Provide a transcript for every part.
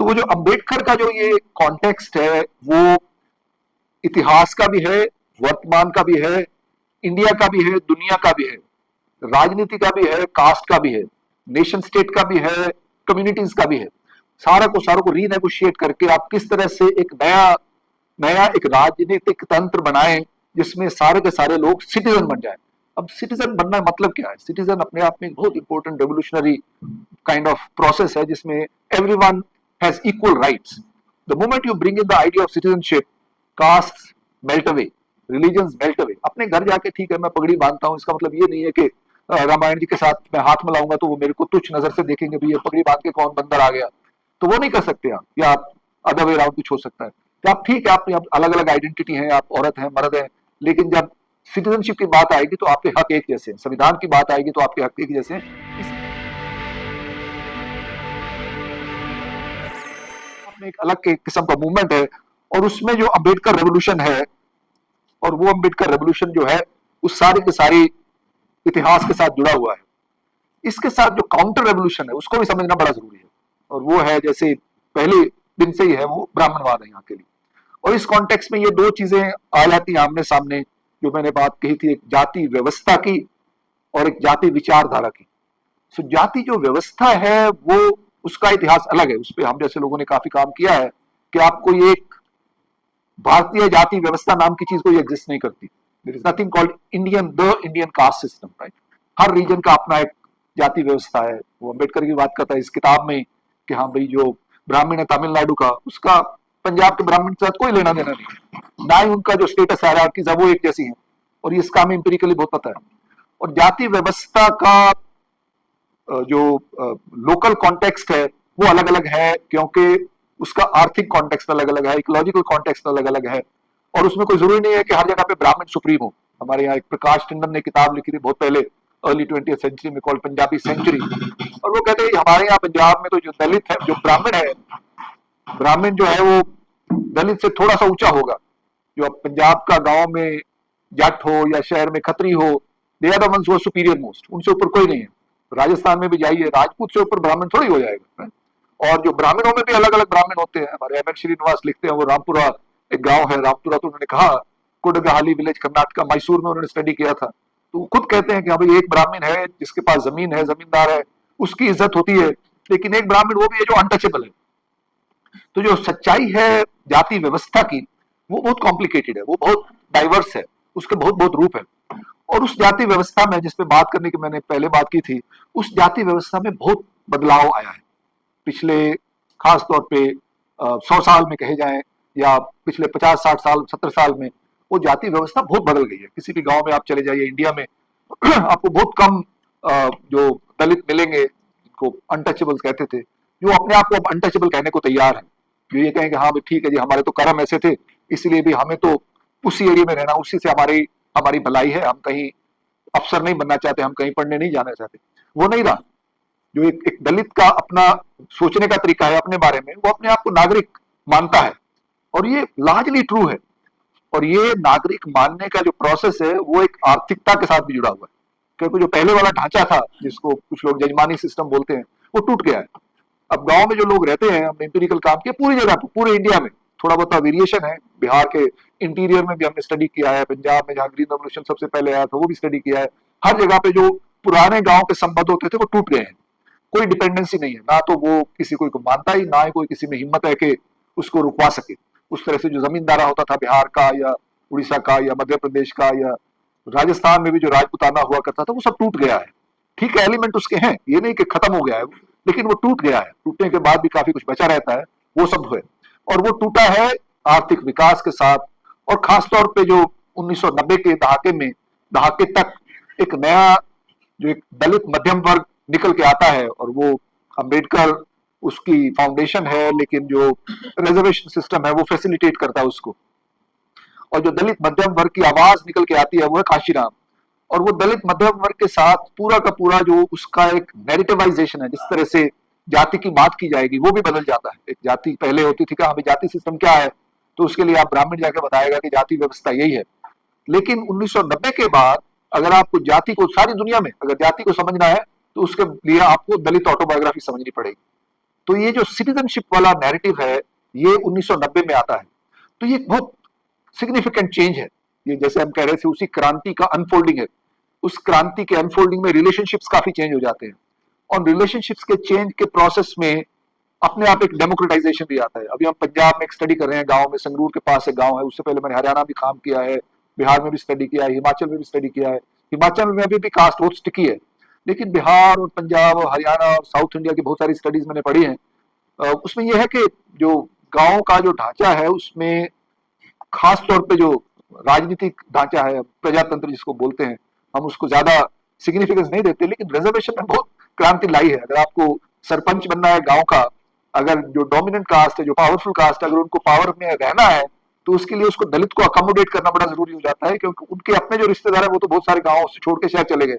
तो वो जो अंबेडकर का जो ये कॉन्टेक्स्ट है वो इतिहास का भी है, वर्तमान का भी है, इंडिया का भी है, दुनिया का भी है, राजनीति का भी है, कास्ट का भी है, नेशन स्टेट का भी है, कम्युनिटीज का भी है। सारा को रीनेगोशिएट करके आप किस तरह से एक नया नया एक राजनीतिक तंत्र बनाए जिसमें सारे के सारे लोग सिटीजन बन जाए। अब सिटीजन बनना मतलब क्या है? सिटीजन अपने आप में एक बहुत important revolutionary kind of process है जिसमें everyone has equal rights. The moment you bring in the idea of citizenship, caste melt away, religions melt away. अपने घर जाके ठीक है मैं पगड़ी बांधता हूँ, इसका मतलब ये नहीं है कि रामायण जी के साथ मैं हाथ मिलाऊंगा तो वो मेरे को तुच्छ नजर से देखेंगे भी ये पगड़ी बांध के कौन बंदर आ गया, तो वो नहीं कर सकते आप। या आप अदर वे राउंड कुछ हो सकता है। तो आप ठीक है, आप अलग अलग आइडेंटिटी है, आप औरत है मर्द है, लेकिन जब सिटीजनशिप की बात आएगी तो आपके हक एक जैसे हैं, संविधान की बात आएगी तो आपके हक एक जैसे हैं। में एक अलग किस्म का मूवमेंट है और उसमें जो अंबेडकर रेवोल्यूशन है और वो अंबेडकर रेवोल्यूशन जो है उस सारी के सारी इतिहास के साथ जुड़ा हुआ है। इसके साथ जो काउंटर रेवोल्यूशन है उसको भी समझना बड़ा जरूरी है और वो है जैसे पहले दिन से ही है वो ब्राह्मणवाद है यहाँ के लिए। और इस कॉन्टेक्स्ट में ये दो चीजें आ जाती हैं आमने सामने, जो मैंने बात कही थी, एक जाति व्यवस्था की और एक जाति विचारधारा की। सो जाति जो व्यवस्था है वो उसका इतिहास अलग है, उस पर हम जैसे लोगों ने काफी काम किया है कि आपको एक भारतीय जाति व्यवस्था नाम की चीज कोई एग्जिस्ट नहीं करती। There is nothing called Indian caste system, right. हर रीजन का अपना एक जाति व्यवस्था है। वो अम्बेडकर की बात करता है इस किताब में कि हाँ भाई जो ब्राह्मण है तमिलनाडु का, उसका पंजाब के ब्राह्मण के साथ कोई लेना देना नहीं, ना ही उनका जो स्टेटस हायरार्कीज है वो एक जैसी है, और इसका हमें एम्पिरिकली बहुत पता है। और जाति व्यवस्था का जो लोकल कॉन्टेक्स्ट है वो अलग अलग है, क्योंकि उसका आर्थिक कॉन्टेक्स्ट अलग अलग है, इकोलॉजिकल कॉन्टेक्स्ट अलग अलग है, और उसमें कोई जरूरी नहीं है कि हर जगह पे ब्राह्मण सुप्रीम हो। हमारे यहाँ एक प्रकाश टंडन ने किताब लिखी थी बहुत पहले, अर्ली 20th सेंचुरी में, कॉल्ड पंजाबी सेंचुरी, और वो कहते हैं हमारे यहाँ पंजाब में तो जो दलित है, जो ब्राह्मण है, ब्राह्मण जो है वो दलित से थोड़ा सा ऊंचा होगा। जो अब पंजाब का गांव में जट हो या शहर में खत्री हो, they are the ones who are superior most, उनसे ऊपर कोई नहीं है। राजस्थान में भी जाइए, राजपूत से ऊपर ब्राह्मण थोड़ी हो जाएगा। और जो ब्राह्मणों में भी अलग अलग ब्राह्मण होते हैं। हमारे एम एन श्रीनिवास लिखते हैं, वो रामपुरा एक गांव है, रामपुरा, तो उन्होंने कहा कुडगहाली विलेज कर्नाटका, मैसूर में उन्होंने स्टडी किया था, तो वो खुद कहते हैं कि हाँ भाई एक ब्राह्मण है जिसके पास जमीन है, जमींदार है, उसकी इज्जत होती है, लेकिन एक ब्राह्मण वो भी है जो अनटचेबल है। तो जो सच्चाई है जाति व्यवस्था की वो बहुत कॉम्प्लिकेटेड है, वो बहुत डाइवर्स है, उसके बहुत बहुत रूप है। और उस जाति व्यवस्था में जिस पे बात करने की मैंने पहले बात की थी, उस जाति व्यवस्था में बहुत बदलाव आया है पिछले, खास तौर पे 100 साल में कहे जाएं या पिछले 50-60 साल 70 साल में, वो जाति व्यवस्था बहुत बदल गई है। किसी भी गांव में आप चले जाइए इंडिया में आपको बहुत कम जो दलित मिलेंगे जिनको अनटचेबल्स कहते थे, जो अपने आप को अब अनटचेबल कहने को तैयार है, जो ये कहेंगे हाँ भाई ठीक है जी हमारे तो कर्म ऐसे थे, इसलिए भी हमें तो उसी एरिया में रहना, उसी से हमारी हमारी भलाई है, हम कहीं अफसर नहीं बनना चाहते, हम कहीं पढ़ने नहीं जाना चाहते। वो नहीं रहा। जो एक दलित का अपना सोचने का तरीका है अपने बारे में, वो अपने आप को नागरिक मानता है, और ये लार्जली ट्रू है। और ये नागरिक मानने का जो प्रोसेस है वो एक आर्थिकता के साथ भी जुड़ा हुआ है, क्योंकि जो पहले वाला ढांचा था जिसको कुछ लोग जजमानी सिस्टम बोलते हैं, वो टूट गया है। अब गांव में जो लोग रहते हैं, हमने इंपीरिकल काम किया पूरी जगह पे, पूरे इंडिया में, थोड़ा बहुत वेरिएशन है, बिहार के इंटीरियर में भी हमने स्टडी किया है, पंजाब में जहाँ ग्रीन रेवोल्यूशन सबसे पहले आया था वो भी स्टडी किया है। हर जगह पे जो पुराने गांव के संबंध होते थे वो टूट गए हैं, कोई डिपेंडेंसी नहीं है, ना तो वो किसी को मानता ही, ना ही कोई किसी में हिम्मत है कि उसको रुकवा सके। उस तरह से जो जमींदारा होता था बिहार का या उड़ीसा का या मध्य प्रदेश का या राजस्थान में भी जो राजपुताना हुआ करता था, वो सब टूट गया है। ठीक है, एलिमेंट उसके हैं, ये नहीं कि खत्म हो गया है, लेकिन वो टूट गया है। टूटने के बाद भी काफी कुछ बचा रहता है, वो सब है। और वो टूटा है आर्थिक विकास के साथ, और खासतौर पे जो 1990 के दहाके तक एक नया जो एक दलित मध्यम वर्ग निकल के आता है, और वो अंबेडकर उसकी फाउंडेशन है, लेकिन जो रिजर्वेशन सिस्टम है वो फैसिलिटेट करता है उसको। और जो दलित मध्यम वर्ग की आवाज निकल के आती है वो है काशीराम। और वो दलित मध्यम वर्ग के साथ पूरा का पूरा जो उसका एक नैरेटिवाइजेशन है, जिस तरह से जाति की बात की जाएगी वो भी बदल जाता है। एक जाति पहले होती थी कि हमें जाति सिस्टम क्या है, तो उसके लिए आप ब्राह्मण जाके बताएगा कि जाति व्यवस्था यही है। लेकिन 1990 के बाद अगर आपको जाति को, सारी दुनिया में अगर जाति को समझना है, तो उसके लिए आपको दलित ऑटोबायोग्राफी समझनी पड़ेगी। तो ये जो सिटीजनशिप वाला नैरेटिव है ये 1990 में आता है। तो ये बहुत सिग्निफिकेंट चेंज है। ये जैसे हम कह रहे थे उसी क्रांति का अनफोल्डिंग है। उस क्रांति के अनफोल्डिंग में रिलेशनशिप्स काफी चेंज हो जाते हैं, और रिलेशनशिप्स के चेंज के प्रोसेस में अपने आप एक डेमोक्रेटाइजेशन भी आता है। अभी हम पंजाब में एक स्टडी कर रहे हैं, गांव में, संगरूर के पास एक गांव है, उससे पहले मैंने हरियाणा भी काम किया है, बिहार में भी स्टडी किया है, हिमाचल में भी स्टडी किया है। हिमाचल में भी कास्ट बहुत स्टिकी है, लेकिन बिहार और पंजाब और हरियाणा और साउथ इंडिया की बहुत सारी स्टडीज मैंने पढ़ी हैं। उसमें यह है कि जो गांव का जो ढांचा है उसमें खास तौर पे जो राजनीतिक ढांचा है, प्रजातंत्र जिसको बोलते हैं, हम उसको ज्यादा सिग्निफिकेंस नहीं देते, लेकिन रिजर्वेशन में बहुत क्रांति लाई है। अगर आपको सरपंच बनना है गांव का, अगर जो डोमिनेंट कास्ट है, जो पावरफुल कास्ट है, अगर उनको पावर में रहना है तो उसके लिए उसको दलित को अकोमोडेट करना बड़ा जरूरी हो जाता है, क्योंकि उनके अपने जो रिश्तेदार है वो तो बहुत सारे गांवों से छोड़ के शहर चले गए।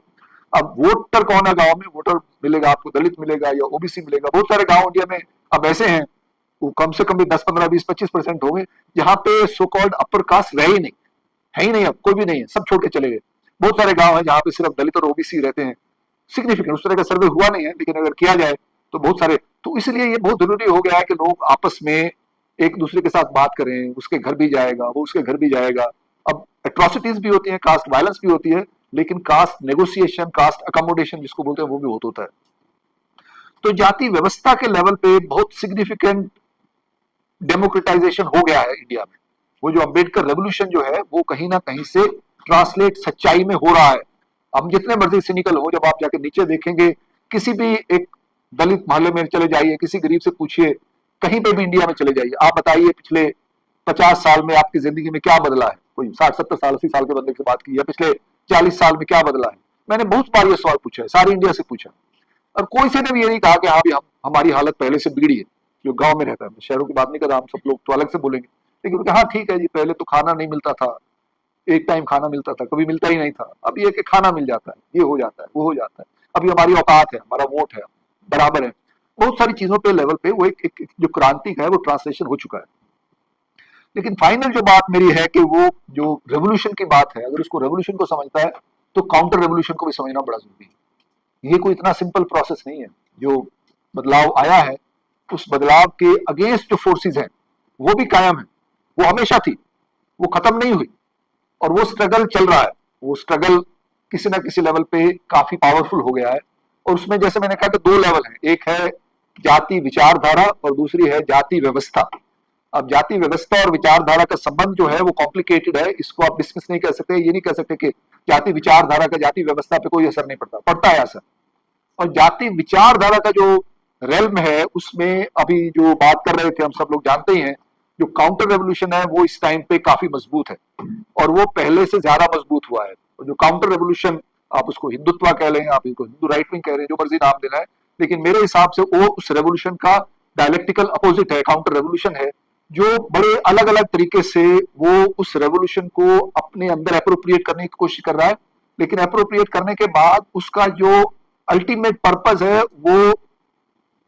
अब वोटर कौन है गांव में? वोटर मिलेगा आपको दलित मिलेगा या ओबीसी मिलेगा। बहुत सारे गांव इंडिया में अब ऐसे हैं, वो कम से कम भी 10, 15, 20, 25% होंगे जहां पे सो कॉल्ड अपर कास्ट रहे ही नहीं, है ही नहीं, अब कोई भी नहीं है, सब छोड़ के चले गए। बहुत सारे गांव है जहां पे सिर्फ दलित और ओबीसी रहते हैं। सिग्निफिकेंट उस तरह का सर्वे हुआ नहीं है, लेकिन अगर किया जाए तो बहुत सारे। तो इसलिए ये बहुत जरूरी हो गया है कि लोग आपस में एक दूसरे के साथ बात करें, उसके घर भी जाएगा, वो उसके घर भी जाएगा। अब एट्रोसिटीज भी होती है, कास्ट वायलेंस भी होती है, लेकिन कास्ट नेगोशिएशन, कास्ट अकोमोडेशन जिसको बोलते हैं, वो भी बहुत होता है। तो जाति व्यवस्था के लेवल पे बहुत सिग्निफिकेंट डेमोक्रेटाइजेशन हो गया है इंडिया में। वो जो अंबेडकर रेवोल्यूशन जो है वो कहीं ना कहीं से ट्रांसलेट सच्चाई में हो रहा है। हम जितने मर्जी सिनिकल हो, जब आप जाके नीचे देखेंगे, किसी भी एक दलित मोहल्ले में चले जाइए, किसी गरीब से पूछिए, कहीं पे भी इंडिया में चले जाइए, आप बताइए पिछले 50 साल में आपकी जिंदगी में क्या बदला है। कोई 60, 70 साल, 80 साल के बंदे से बात की है, पिछले 40 साल में क्या बदला है। मैंने बहुत बार ये सवाल पूछा है, सारी इंडिया से पूछा, और कोई से ने भी ये नहीं कहा कि हाँ भी हमारी हालत पहले से बिगड़ी है। जो गांव में रहता है, शहरों की बात नहीं कर रहा, हम सब लोग तो अलग से बोलेंगे, लेकिन हाँ ठीक है जी, पहले तो खाना नहीं मिलता था, एक टाइम खाना मिलता था, कभी मिलता ही नहीं था। अब ये कि खाना मिल जाता है, ये हो जाता है, वो हो जाता है, अभी हमारी औकात है, हमारा वोट है, बराबर है। बहुत सारी चीजों पे लेवल पे वो एक जो क्रांति है वो ट्रांसलेशन हो चुका है। लेकिन फाइनल जो बात मेरी है कि वो जो रेवोल्यूशन की बात है, अगर उसको रेवोल्यूशन को समझता है तो काउंटर रेवोल्यूशन को भी समझना बड़ा जरूरी है। ये कोई इतना सिंपल प्रोसेस नहीं है। जो बदलाव आया है, उस बदलाव के अगेंस्ट जो फोर्सेस हैं वो भी कायम है, वो हमेशा थी, वो खत्म नहीं हुई, और वो स्ट्रगल चल रहा है। वो स्ट्रगल किसी ना किसी लेवल पे काफी पावरफुल हो गया है, और उसमें जैसे मैंने कहा कि 2 लेवल है, एक है जाति विचारधारा और दूसरी है जाति व्यवस्था। अब जाति व्यवस्था और विचारधारा का संबंध जो है वो कॉम्प्लिकेटेड है, इसको आप डिस्कस नहीं कर सकते। ये नहीं कह सकते कि जाति विचारधारा का जाति व्यवस्था पे कोई असर नहीं पड़ता, पड़ता है असर। और जाति विचारधारा का जो रेल्म है उसमें अभी जो बात कर रहे थे, हम सब लोग जानते ही हैं, जो काउंटर रेवोल्यूशन है वो इस टाइम पे काफी मजबूत है, और वो पहले से ज्यादा मजबूत हुआ है। और जो काउंटर रेवोल्यूशन, आप उसको हिंदुत्व कह लें, आप इसको हिंदू राइट विंग कह रहे हैं, जो मर्जी नाम देना है, लेकिन मेरे हिसाब से वो उस रेवोल्यूशन का डायलेक्टिकल अपोजिट है, काउंटर रेवोल्यूशन है, जो बड़े अलग अलग तरीके से वो उस रेवोल्यूशन को अपने अंदर अप्रोप्रिएट करने की कोशिश कर रहा है। लेकिन अप्रोप्रिएट करने के बाद उसका जो अल्टीमेट पर्पस है वो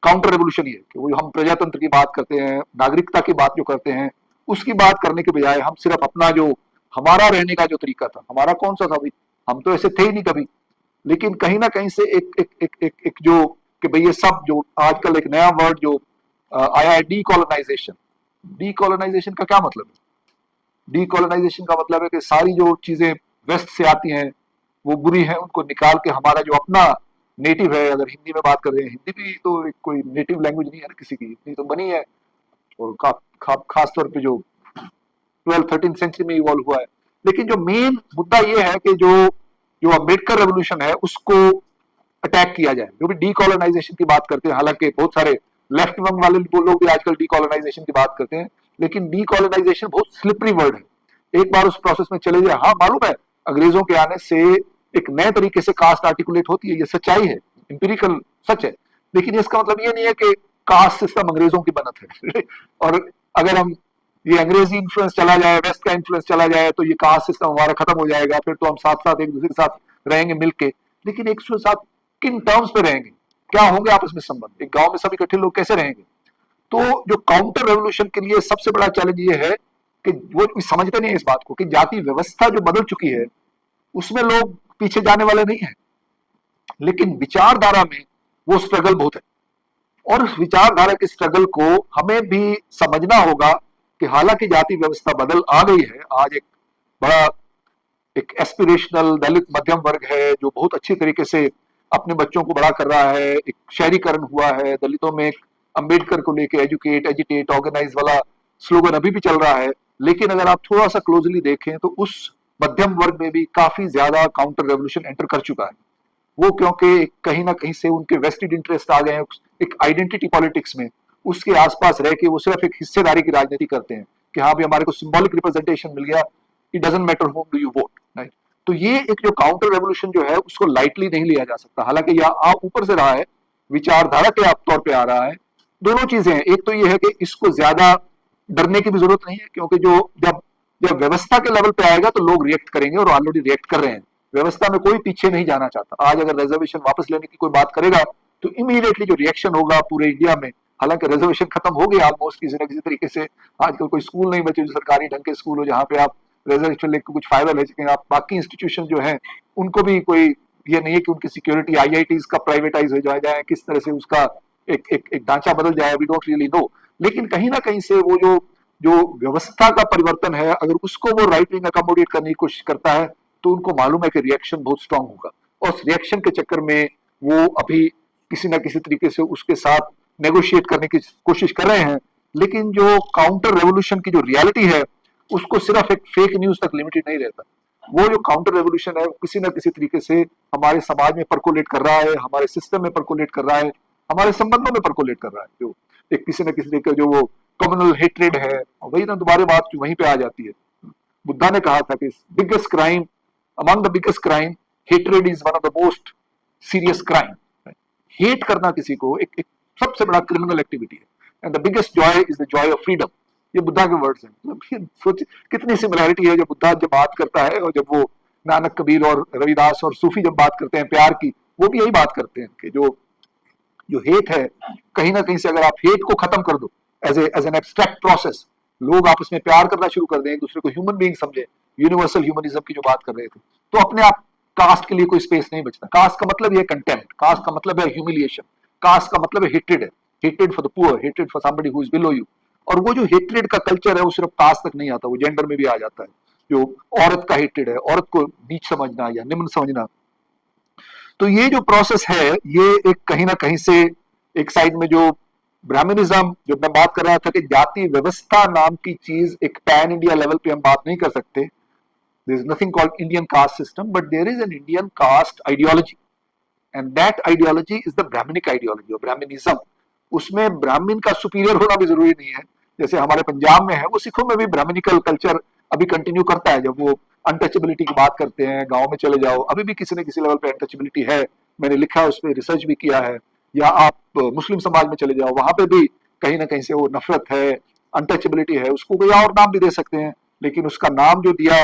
काउंटर रेवोल्यूशन ही है, कि वो हम प्रजातंत्र की बात करते हैं, नागरिकता की बात जो करते हैं, उसकी बात करने के बजाय हम सिर्फ अपना जो हमारा रहने का जो तरीका था, हमारा कौन सा था भाई, हम तो ऐसे थे ही नहीं कभी। लेकिन कहीं ना कहीं से एक जो कि भाई ये सब जो आजकल एक नया वर्ड जो आया है, डीकोलोनाइजेशन। डीकोलोनाइजेशन का क्या मतलब है? डीकोलोनाइजेशन का मतलब है कि सारी जो चीजें वेस्ट से आती हैं वो बुरी हैं, उनको निकाल के हमारा जो अपना नेटिव है, अगर हिंदी में बात कर रहे हैं, हिंदी भी तो एक कोई नेटिव लैंग्वेज नहीं है ना किसी की, इतनी तो बनी है, और खास तौर पे जो 12th-13th सेंचुरी में इवॉल्व हुआ है। लेकिन जो मेन मुद्दा ये है कि जो जो अम्बेडकर रेवोल्यूशन है उसको अटैक किया जाए, जो भी डीकोलोनाइजेशन की बात करते हैं। हालांकि बहुत सारे लेफ्ट विंग वाले लोग भी आजकल डीकोलोनाइजेशन की बात करते हैं, लेकिन डीकोलोनाइजेशन बहुत स्लिपरी वर्ड है। एक बार उस प्रोसेस में चले जाए, हाँ मालूम है अंग्रेजों के आने से एक नए तरीके से कास्ट आर्टिकुलेट होती है, ये सच्चाई है, इंपेरिकल सच है, लेकिन इसका मतलब ये नहीं है कि कास्ट सिस्टम अंग्रेजों की बनत है और अगर हम ये अंग्रेजी इन्फ्लुएंस चला जाए, वेस्ट का इन्फ्लुएंस चला जाए, तो ये कास्ट सिस्टम हमारा खत्म हो जाएगा, फिर तो हम साथ साथ एक दूसरे के साथ रहेंगे मिलके। लेकिन एक दूसरे के साथ किन टर्म्स पे रहेंगे, क्या होंगे आपस में संबंध, एक गांव में सब इकट्ठे लोग कैसे रहेंगे? तो जो काउंटर रेवोल्यूशन के लिए सबसे बड़ा चैलेंज ये है कि वो समझते नहीं इस बात को कि जाति व्यवस्था जो बदल चुकी है उसमें लोग पीछे जाने वाले नहीं है, लेकिन विचारधारा में वो स्ट्रगल बहुत है। और उस विचारधारा के स्ट्रगल को हमें भी समझना होगा कि हालांकि जाति व्यवस्था बदल आ गई है, आज एक बड़ा एक एस्पिरेशनल दलित मध्यम वर्ग है जो बहुत अच्छी तरीके से अपने बच्चों को बड़ा कर रहा है, एक शहरीकरण हुआ है, दलितों में एक अंबेडकर को लेके एजुकेट एजिटेट ऑर्गेनाइज वाला स्लोगन अभी भी चल रहा है। लेकिन अगर आप थोड़ा सा क्लोजली देखें तो उस मध्यम वर्ग में भी काफी ज्यादा काउंटर रेवोल्यूशन एंटर कर चुका है। वो क्योंकि कहीं ना कहीं से उनके वेस्टेड इंटरेस्ट आ गए हैं एक आइडेंटिटी पॉलिटिक्स में, उसके आसपास रह के वो सिर्फ एक हिस्सेदारी की राजनीति करते हैं कि हाँ भी हमारे को सिंबॉलिक रिप्रेजेंटेशन मिल गया, it doesn't matter home do you won't, right. तो ये एक जो काउंटर रेवोल्यूशन जो है उसको लाइटली नहीं लिया जा सकता, हालांकि यह ऊपर से रहा है, विचारधारा के आप तौर पे आ रहा है। दोनों चीजें हैं, एक तो ये है कि इसको ज्यादा डरने की भी जरूरत नहीं है, क्योंकि जो जब जब व्यवस्था के लेवल पे आएगा तो लोग रिएक्ट करेंगे और ऑलरेडी रिएक्ट कर रहे हैं। व्यवस्था में कोई पीछे नहीं जाना चाहता। आज अगर रिजर्वेशन वापस लेने की कोई बात करेगा तो इमीडिएटली जो रिएक्शन होगा पूरे इंडिया में, हालांकि रिजर्वेशन खत्म हो गया ऑलमोस्ट किसी न किसी तरीके से, आजकल कोई स्कूल नहीं बचे जो सरकारी ढंग के स्कूल हो जहां पे आप रिजर्वेशन लेकर कुछ फायदा ले सकें। आप बाकी इंस्टीट्यूशन जो है उनको भी कोई ये नहीं है कि उनकी सिक्योरिटी आईआईटीज का प्राइवेटाइज हो जाए, किस तरह से उसका एक ढांचा बदल जाए, वी डोंट रियली नो। लेकिन कहीं ना कहीं से वो जो जो व्यवस्था का परिवर्तन है, अगर उसको वो राइट विंग अकोमोडेट करने की कोशिश करता है तो उनको मालूम है कि रिएक्शन बहुत स्ट्रांग होगा, और उस रिएक्शन के चक्कर में वो अभी किसी ना किसी तरीके से उसके साथ नेगोशिएट करने की कोशिश कर रहे हैं। लेकिन जो काउंटर रेवोल्यूशन की जो रियलिटी है उसको सिर्फ एक फेक न्यूज तक लिमिटेड नहीं रहता। वो जो काउंटर रेवोल्यूशन है किसी ना किसी तरीके से हमारे समाज में परकोलेट कर रहा है, हमारे सिस्टम में परकोलेट कर रहा है, हमारे संबंधों में परकोलेट कर रहा है। जो एक किसी न किसी तरीके जो वो कम्युनल हेट्रेड है, वही ना दोबारा बात वहीं पे आ जाती है। बुद्धा ने कहा था कि biggest crime among the biggest crime hatred is one of the most serious crime. Hate करना किसी को एक सबसे बड़ा क्रिमिनल एक्टिविटी है, and the biggest Joy is the Joy of freedom. ये बुद्धा के वर्ड्स हैं। मतलब सोच कितनी सिमिलैरिटी है, जब बुद्धा जब बात करता है और जब वो नानक कबीर और रविदास और सूफी जब बात करते हैं प्यार की, वो भी यही बात करते हैं कि जो जो हेट है, कहीं ना कहीं से अगर आप हेट को खत्म कर दो एज एन एब्स्ट्रैक्ट प्रोसेस, लोग आपस में प्यार करना शुरू कर दें, एक दूसरे को ह्यूमन बीइंग समझे, यूनिवर्सल ह्यूमनिज्म की जो बात कर रहे थे, तो अपने आप कास्ट के लिए कोई स्पेस नहीं बचता। कास्ट का मतलब है कंटेम्प्ट, कास्ट का मतलब है ह्यूमिलिएशन, कास्ट का मतलब है हेट्रेड, है hatred for the poor, hatred for somebody who is below you. और वो जो हेट्रेड का कल्चर है वो सिर्फ कास्ट तक नहीं आता, वो जेंडर में भी आ जाता है। जो औरत का हेट्रेड है, औरत को नीच समझना या निम्न समझना, तो ये जो प्रोसेस है ये एक कहीं ना कहीं से एक साइड में जो ब्राह्मणिज्म, जो मैं बात कर रहा था कि जाति व्यवस्था नाम की चीज एक पैन इंडिया लेवल पे हम बात नहीं कर सकते। There is nothing called Indian caste system, but there is an Indian caste ideology, and that ideology is the brahmanic ideology और ब्राह्मणिज्म। उसमें ब्राह्मण का सुपीरियर होना भी जरूरी नहीं है, जैसे हमारे पंजाब में है, वो सिखों में भी ब्राह्मणिकल कल्चर अभी कंटिन्यू करता है। जब वो अनटचेबिलिटी की बात करते हैं, गांव में चले जाओ अभी भी किसी न किसी लेवल पे अनटचेबिलिटी है, मैंने लिखा है उस पर, रिसर्च भी किया है। या आप मुस्लिम समाज में चले जाओ, वहां पे भी कहीं ना कहीं से वो नफरत है, अनटचेबिलिटी है, उसको कोई और नाम भी दे सकते हैं, लेकिन उसका नाम जो दिया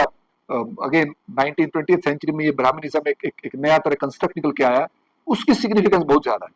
अगेन 19th-20th सेंचुरी में ये ब्राह्मणिज्म एक नया तरह कंस्ट्रक्ट निकल के आया, उसकी सिग्निफिकेंस बहुत ज्यादा है।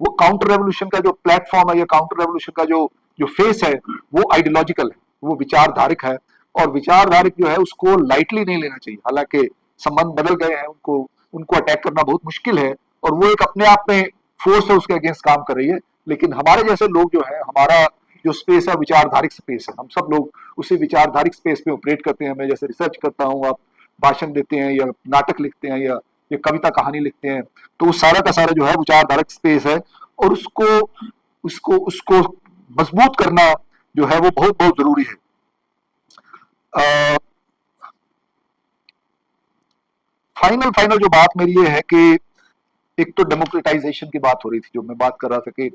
वो काउंटर रेवोल्यूशन का जो प्लेटफॉर्म है या काउंटर रेवोल्यूशन का जो जो फेस है वो आइडियोलॉजिकल है, वो विचारधारिक है, और विचारधारिक जो है उसको लाइटली नहीं लेना चाहिए। हालांकि संबंध बदल गए हैं, उनको उनको अटैक करना बहुत मुश्किल है, और वो एक अपने आप में फोर्स है, उसके अगेंस्ट काम कर रही है। लेकिन हमारे जैसे लोग जो है, हमारा जो स्पेस है विचारधारिक स्पेस है, हम सब लोग उसी विचारधारिक स्पेस में ऑपरेट करते हैं। मैं जैसे रिसर्च करता हूँ, आप भाषण देते हैं या नाटक लिखते हैं या कविता कहानी लिखते हैं, तो वो सारा का सारा जो है विचारधारक स्पेस है, और उसको उसको उसको मजबूत करना जो है वो बहुत बहुत जरूरी है। फाइनल फाइनल जो बात मेरी ये है कि एक तो डेमोक्रेटाइजेशन की बात हो रही थी, जो मैं बात कर रहा था कि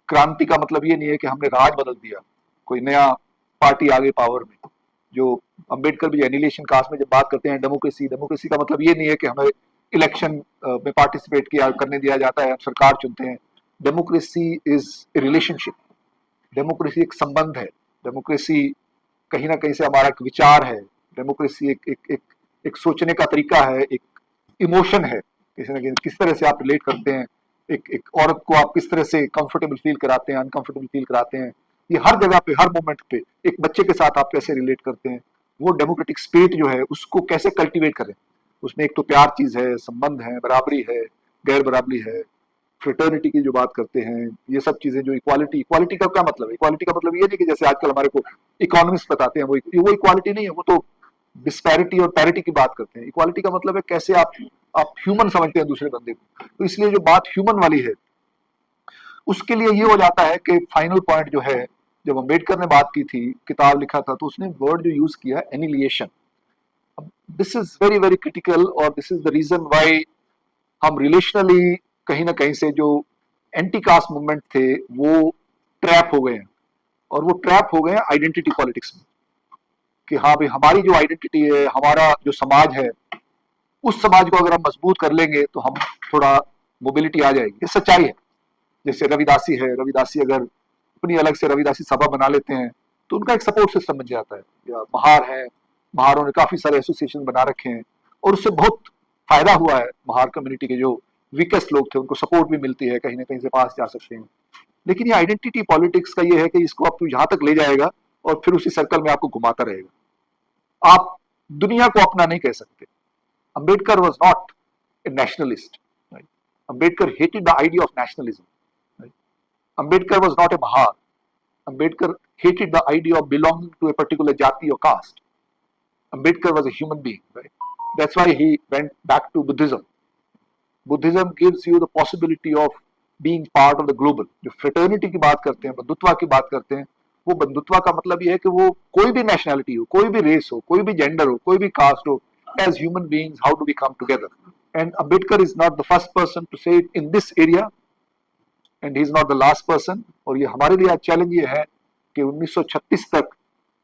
क्रांति का मतलब ये नहीं है कि हमने राज बदल दिया, कोई नया पार्टी आ गई पावर में। जो अंबेडकर भी एनिलेशन कास्ट में जब बात करते हैं डेमोक्रेसी, डेमोक्रेसी का मतलब ये नहीं है कि हमें इलेक्शन में पार्टिसिपेट किया करने दिया जाता है, हम सरकार चुनते हैं। Democracy is a relationship, democracy एक संबंध है, डेमोक्रेसी कहीं ना कहीं से हमारा एक विचार है, डेमोक्रेसी एक सोचने का तरीका है, एक इमोशन है, किसी ना किस तरह से आप रिलेट करते हैं, एक औरत को आप किस तरह से कंफर्टेबल फील कराते हैं, अनकंफर्टेबल फील कराते हैं, ये हर जगह पे हर मोमेंट पे एक बच्चे के साथ आप कैसे रिलेट करते हैं, वो डेमोक्रेटिक स्पिरिट जो है उसको कैसे कल्टीवेट करें। उसमें एक तो प्यार चीज है, संबंध है, बराबरी है, गैर बराबरी है, फ्रेटर्निटी की जो बात करते हैं, ये सब चीजें जो इक्वालिटी का क्या मतलब है? इक्वालिटी का मतलब ये नहीं कि जैसे आजकल हमारे को इकोनॉमिस्ट बताते हैं वो इक्वालिटी नहीं है, वो तो डिस्पैरिटी और पैरिटी की बात करते हैं। इक्वालिटी का मतलब है कैसे आप ह्यूमन समझते हैं दूसरे बंदे को। तो इसलिए जो बात ह्यूमन वाली है, उसके लिए ये हो जाता है कि फाइनल पॉइंट जो है, जब अम्बेडकर ने बात की थी, किताब लिखा था, तो उसने वर्ड जो यूज किया annihilation. This is very very critical, और this is the reason why हम रिलेशनली कहीं ना कहीं से जो एंटी कास्ट मूवमेंट थे वो ट्रैप हो गए हैं, और वो ट्रैप हो गए हैं आइडेंटिटी पॉलिटिक्स में, कि हाँ भाई हमारी जो आइडेंटिटी है, हमारा जो समाज है, उस समाज को अगर हम मजबूत कर लेंगे तो हम थोड़ा मोबिलिटी आ जाएगी। ये सच्चाई है। जैसे रविदासी है, रविदासी अगर अपनी अलग से रविदासी सभा बना लेते हैं तो उनका एक सपोर्ट सिस्टम बन जाता है। या महार है, महारों ने काफी सारे एसोसिएशन बना रखे हैं और उससे बहुत फायदा हुआ है। महार कम्युनिटी के जो वीकेस्ट लोग थे उनको सपोर्ट भी मिलती है, कहीं ना कहीं से पास जा सकते हैं। लेकिन ये आइडेंटिटी पॉलिटिक्स का ये है कि इसको आपको यहाँ तक ले जाएगा और फिर उसी सर्कल में आपको घुमाता रहेगा। आप दुनिया को अपना नहीं कह सकते। Ambedkar was not a nationalist. Right? Ambedkar hated the idea of nationalism. Right? Ambedkar was not a Mahar. Ambedkar hated the idea of belonging to a particular jati or caste. Ambedkar was a human being. Right? That's why he went back to Buddhism. Buddhism gives you the possibility of being part of the global. जो fraternity की बात करते हैं, बंधुत्व की बात करते हैं, वो बंधुत्व का मतलब ये है कि वो कोई भी नेशनैलिटी हो, कोई भी रेस हो, कोई भी जेंडर हो, कोई भी कास्ट हो, as human beings, how do we come together? And Ambedkar is not the first person to say it in this area, and he is not the last person. और ये हमारे लिए आज चैलेंज ये है कि 1936 तक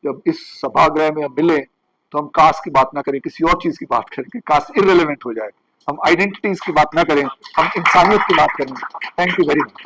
जब इस सभागृह में हम मिले तो हम कास्ट की बात ना करें, किसी और चीज की बात करें, कि कास्ट इररिलेवेंट हो जाए। हम आइडेंटिटीज की बात ना करें, हम इंसानियत की बात करें। Thank you very much.